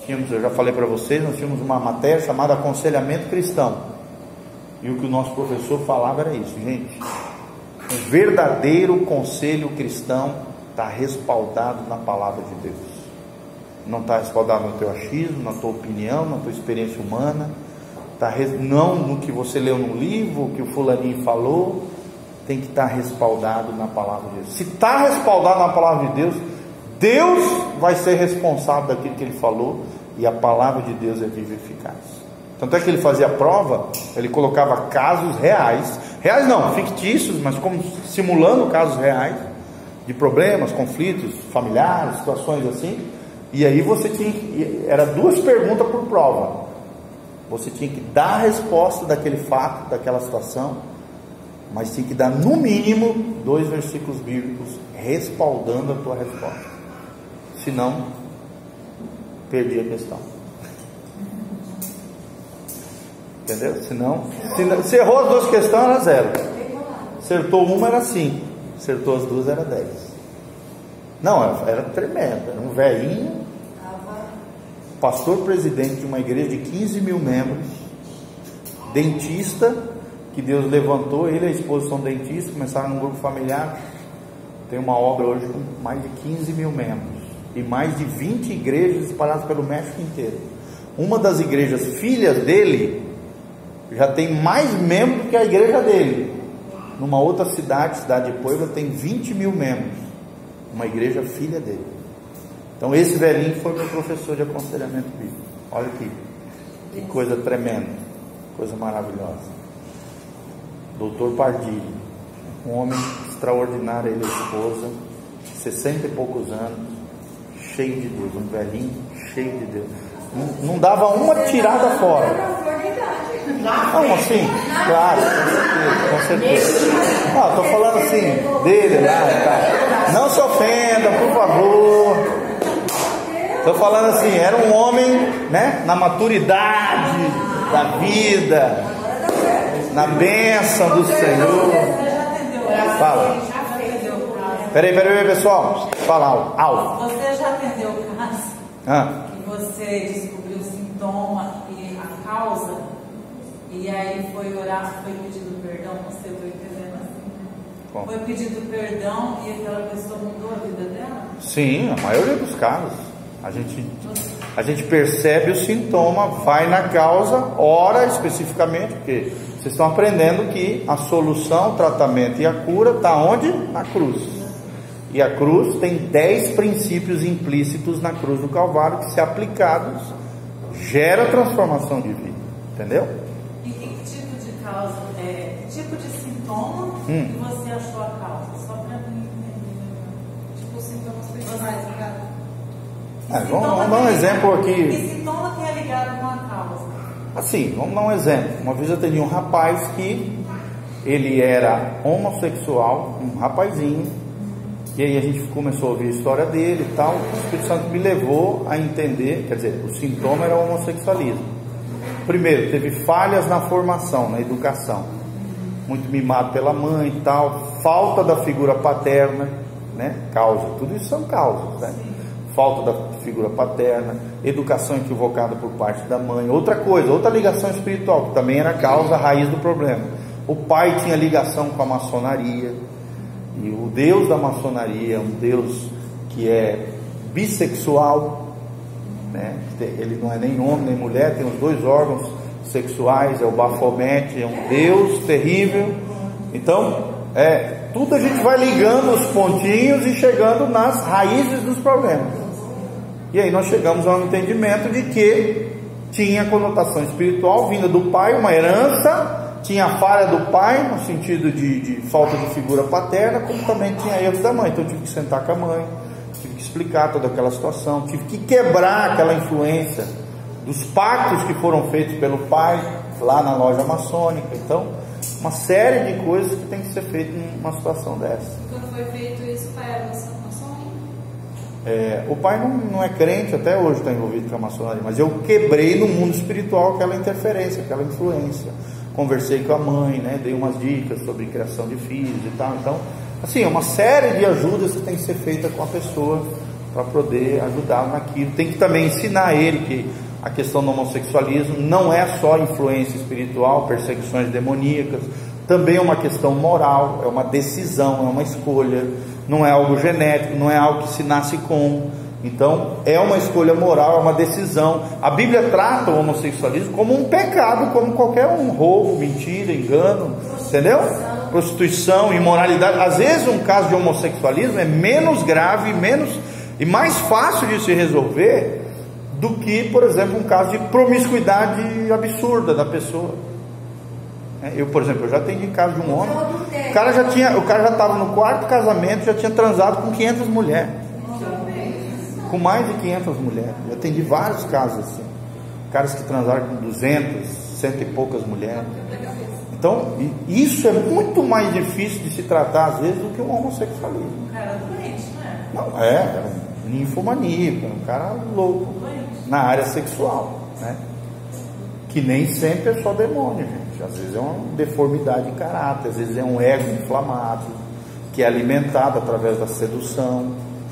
eu já falei para vocês, nós tínhamos uma matéria chamada Aconselhamento Cristão, e o que o nosso professor falava era isso, gente: o verdadeiro conselho cristão está respaldado na palavra de Deus, não está respaldado no teu achismo, na tua opinião, na tua experiência humana, não no que você leu no livro, o que o fulaninho falou, tem que estar respaldado na palavra de Deus. Se está respaldado na palavra de Deus, Deus vai ser responsável daquilo que ele falou, e a palavra de Deus é viva e eficaz. Tanto é que ele fazia prova, ele colocava casos reais não, fictícios, mas como simulando casos reais, de problemas, conflitos familiares, situações assim, e aí você tinha, era 2 perguntas por prova, você tinha que dar a resposta daquele fato, daquela situação, mas tinha que dar no mínimo 2 versículos bíblicos respaldando a tua resposta, senão perdi a questão. Entendeu? Se errou as 2 questões, era 0. Acertou uma, era 5. Acertou as 2, era 10. Não, era tremendo. Era um velhinho, pastor presidente de uma igreja de 15 mil membros, dentista, que Deus levantou. Ele e a esposa são dentistas, começaram num grupo familiar. Tem uma obra hoje com mais de 15 mil membros e mais de 20 igrejas espalhadas pelo México inteiro. Uma das igrejas filhas dele já tem mais membros que a igreja dele. Numa outra cidade de Puebla, tem 20 mil membros, uma igreja filha dele. Então esse velhinho foi meu professor de aconselhamento bíblico. Olha aqui, que coisa tremenda, coisa maravilhosa. Doutor Pardilho, um homem extraordinário, ele e a esposa, 60 e poucos anos, cheio de Deus, um velhinho cheio de Deus. Não dava uma tirada fora. Não, assim, claro, com certeza. Não, estou falando assim, dele lá e tal. Não se ofenda, por favor. Estou falando assim, era um homem, né, na maturidade da vida, na bênção do Senhor. Fala. Peraí, pessoal. Fala alto. Você já atendeu o caso que você descobriu o sintoma e a causa, e aí foi orar, foi pedido perdão? Você foi entendendo assim? Bom. Foi pedido perdão e aquela pessoa mudou a vida dela? Sim, a maioria dos casos. A gente percebe o sintoma, vai na causa, ora especificamente, porque vocês estão aprendendo que a solução, o tratamento e a cura está onde? Na cruz. E a cruz tem 10 princípios implícitos na cruz do Calvário que, se aplicados, gera transformação de vida. Entendeu? E que tipo de causa, que tipo de sintoma que você achou a causa? Só para mim entender. Tipo, os sintomas principais, vamos dar um exemplo aqui. Que sintoma que é ligado com a causa? Assim, vamos dar um exemplo. Uma vez eu atendi um rapaz que ele era homossexual, um rapazinho, e aí a gente começou a ouvir a história dele e tal. O Espírito Santo me levou a entender, quer dizer, o sintoma era o homossexualismo. Primeiro, teve falhas na formação, na educação, muito mimado pela mãe e tal, falta da figura paterna, né? Causa, tudo isso são causas, né? Falta da figura paterna, educação equivocada por parte da mãe. Outra coisa, outra ligação espiritual, que também era a causa, a raiz do problema. O pai tinha ligação com a maçonaria, e o Deus da maçonaria é um Deus que é bissexual, né? Ele não é nem homem nem mulher, tem os 2 órgãos sexuais, é o Baphomet, é um Deus terrível. Então, tudo a gente vai ligando os pontinhos e chegando nas raízes dos problemas. E aí nós chegamos ao entendimento de que tinha conotação espiritual vinda do pai, uma herança. Tinha a falha do pai, no sentido de falta de figura paterna, como também tinha erros da mãe. Então eu tive que sentar com a mãe, tive que explicar toda aquela situação, tive que quebrar aquela influência dos pactos que foram feitos pelo pai lá na loja maçônica. Então, uma série de coisas que tem que ser feito numa situação dessa. Quando foi feito isso, o pai era maçônico? O pai não é crente, até hoje está envolvido com a maçonaria, mas eu quebrei no mundo espiritual aquela interferência, aquela influência. Conversei com a mãe, né? Dei umas dicas sobre criação de filhos e tal. Então, assim, é uma série de ajudas que tem que ser feita com a pessoa para poder ajudá-lo naquilo. Tem que também ensinar ele que a questão do homossexualismo não é só influência espiritual, perseguições demoníacas, também é uma questão moral, é uma decisão, é uma escolha, não é algo genético, não é algo que se nasce com. Então é uma escolha moral, é uma decisão. A Bíblia trata o homossexualismo como um pecado, como qualquer um: roubo, mentira, engano, entendeu? Prostituição, imoralidade. Às vezes um caso de homossexualismo é menos grave, e mais fácil de se resolver do que, por exemplo, um caso de promiscuidade absurda da pessoa. Eu, por exemplo, eu já atendi caso de um homem, o cara já estava no quarto casamento, já tinha transado com 500 mulheres, com mais de 500 mulheres. Eu atendi vários casos assim, caras que transaram com 200, cento e poucas mulheres. Então, isso é muito mais difícil de se tratar às vezes do que o homossexualismo. Um cara doente, não é? Não, é ninfomaníaco, um cara louco na área sexual, né? Que nem sempre é só demônio, gente. Às vezes é uma deformidade de caráter, às vezes é um ego inflamado, que é alimentado através da sedução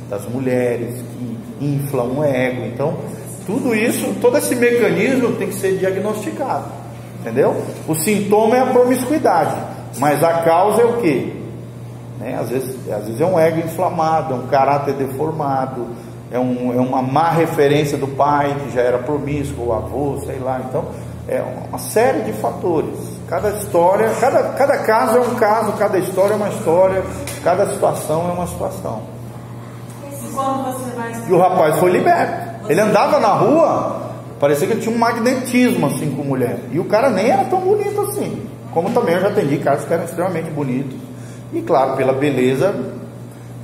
das mulheres, que infla um ego. Então, tudo isso, todo esse mecanismo tem que ser diagnosticado, entendeu? O sintoma é a promiscuidade, mas a causa é o quê? Às vezes é um ego inflamado, é um caráter deformado, é uma má referência do pai que já era promíscuo, o avô, sei lá. Então é uma série de fatores. Cada história, cada caso é um caso, cada história é uma história, cada situação é uma situação. E o rapaz foi liberto. Ele andava na rua, parecia que ele tinha um magnetismo assim com mulher, e o cara nem era tão bonito assim. Como também eu já atendi caras que eram extremamente bonitos, e claro, pela beleza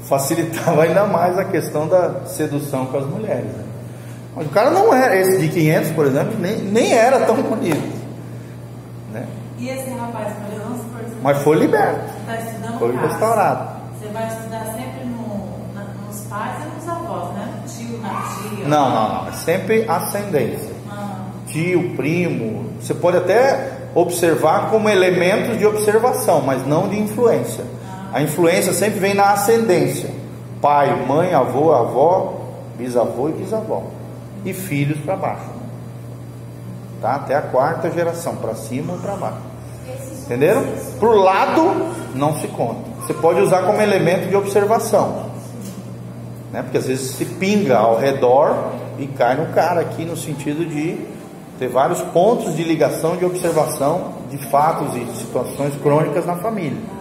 facilitava ainda mais a questão da sedução com as mulheres, né? Mas o cara não era, esse de 500, por exemplo, nem era tão bonito, né? E esse rapaz, mas foi liberto, está estudando, foi restaurado. Você vai estudar sempre nos pais e nos avós, né? Tio, na tia? Não, é sempre ascendência. Tio, primo, você pode até observar como elementos de observação, mas não de influência. A influência sempre vem na ascendência: pai, mãe, avô, avó, bisavô e bisavó, e filhos para baixo, tá? Até a quarta geração, para cima ou para baixo. Entenderam? Para o lado não se conta. Você pode usar como elemento de observação, né? Porque às vezes se pinga ao redor e cai no cara aqui, no sentido de ter vários pontos de ligação, de observação de fatos e situações crônicas na família.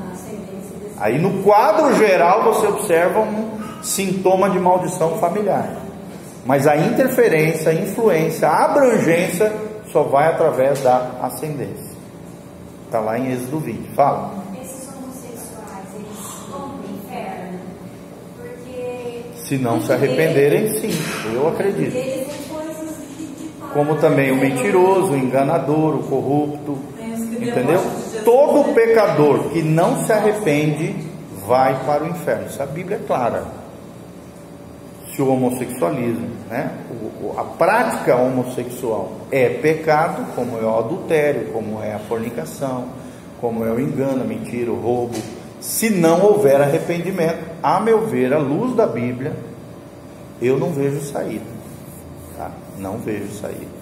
Aí no quadro geral você observa um sintoma de maldição familiar, mas a interferência, a influência, a abrangência só vai através da ascendência. Está lá em Êxodo 20. Fala. Esses homossexuais, eles vão para o inferno? Porque se não se arrependerem, sim, eu acredito. Eles têm coisas de como também o mentiroso, o enganador, o corrupto, entendeu? Todo pecador que não se arrepende vai para o inferno. Isso a Bíblia é clara. Se o homossexualismo, né, a prática homossexual é pecado, como é o adultério, como é a fornicação, como é o engano, a mentira, o roubo, se não houver arrependimento, a meu ver, à luz da Bíblia, eu não vejo saída, tá? Não vejo saída.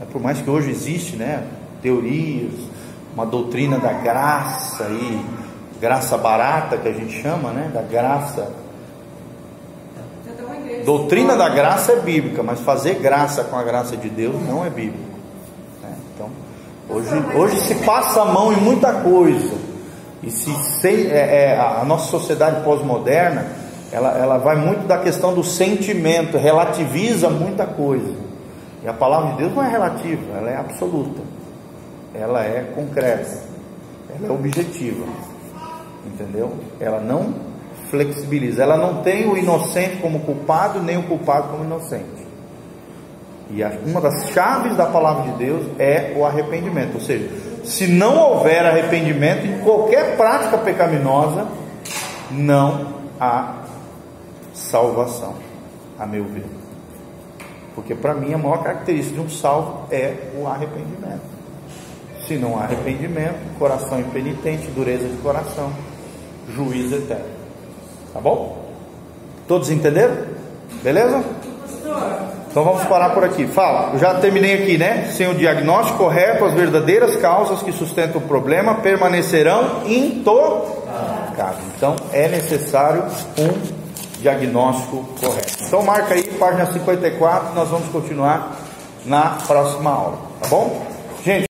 Por mais que hoje existe, né, teorias, uma doutrina da graça aí, graça barata que a gente chama, né, da graça. Doutrina da graça é bíblica, mas fazer graça com a graça de Deus não é bíblico, né? Então, hoje se passa a mão em muita coisa, e a nossa sociedade pós-moderna, ela vai muito da questão do sentimento, relativiza muita coisa, e a palavra de Deus não é relativa, ela é absoluta, ela é concreta, ela é objetiva, entendeu? Ela não flexibiliza, ela não tem o inocente como culpado, nem o culpado como inocente. E uma das chaves da palavra de Deus é o arrependimento. Ou seja, se não houver arrependimento em qualquer prática pecaminosa, não há salvação, a meu ver. Porque para mim a maior característica de um salvo é o arrependimento. Se não há arrependimento, coração impenitente, dureza de coração, juízo eterno. Tá bom? Todos entenderam? Beleza? Então vamos parar por aqui. Fala, eu já terminei aqui, né? Sem o diagnóstico correto, as verdadeiras causas que sustentam o problema permanecerão intocadas. Então é necessário um diagnóstico correto. Então marca aí, página 54, nós vamos continuar na próxima aula, tá bom? Gente,